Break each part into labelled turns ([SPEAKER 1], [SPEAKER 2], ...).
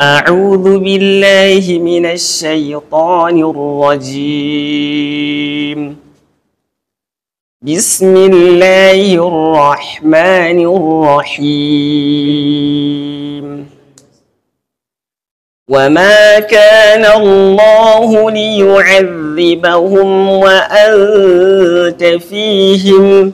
[SPEAKER 1] أعوذ بالله من الشيطان الرجيم. بسم الله الرحمن الرحيم. وما كان الله ليعذبهم وأنت فيهم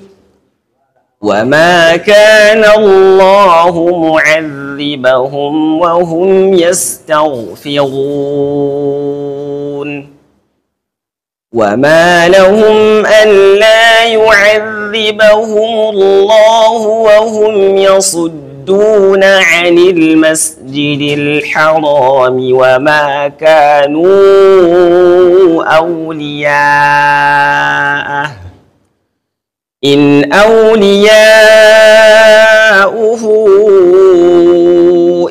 [SPEAKER 1] وما كان الله معذبهم وهم يستغفرون. وما لهم ألا يعذبهم الله وهم يصدون عن المسجد الحرام وما كانوا أولياءه إن أولياؤه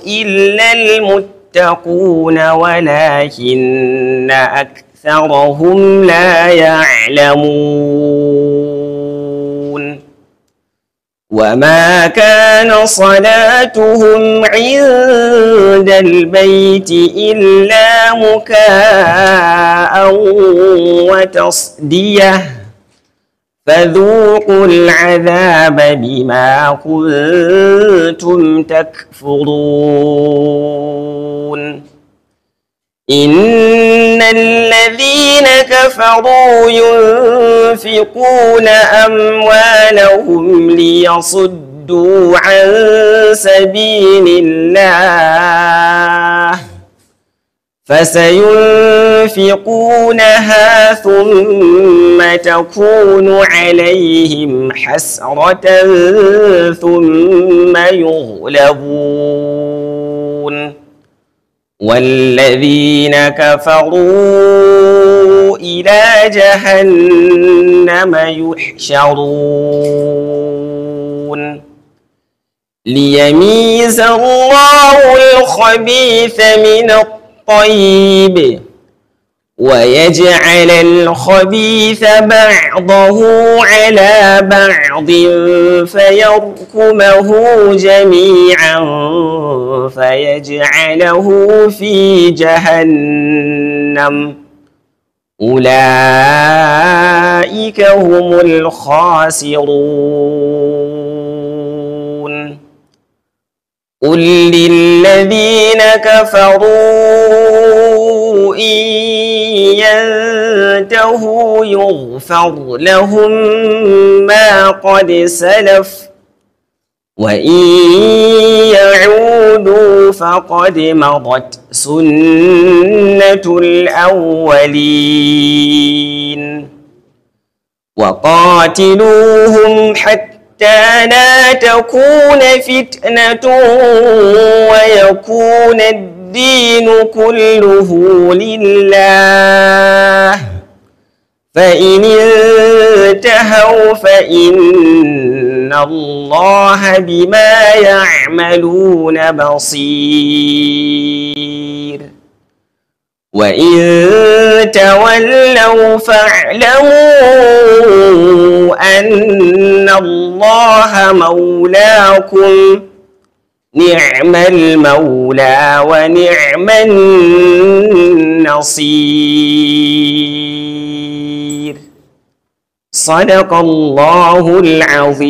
[SPEAKER 1] إلا المتقون ولكن أكثرهم لا يعلمون. وما كان صلاتهم عند البيت إلا مكاء وتصدية فذوقوا العذاب بما كنتم تكفرون. إن الذين كفروا ينفقون أموالهم ليصدوا عن سبيل الله فسينفقونها ثم تكون عليهم حسرة ثم يغلبون والذين كفروا إلى جهنم يحشرون. ليميز الله الخبيث من الطيب ويجعل الخبيث بعضه على بعض فيركمه جميعا فيجعله في جهنم أولئك هم الخاسرون. قل للذين كفروا إن ينتهوا يغفر لهم ما قد سلف وإن يعودوا فقد مضت سنة الأولين. وقاتلوهم حتى لا تكون فتنة ويكون الدين كله لله فإن انتهوا فإن الله بما يعملون بصير. وإن تولوا فاعلموا أن الله مولاكم نعم المولى ونعم النصير. صدق الله العظيم.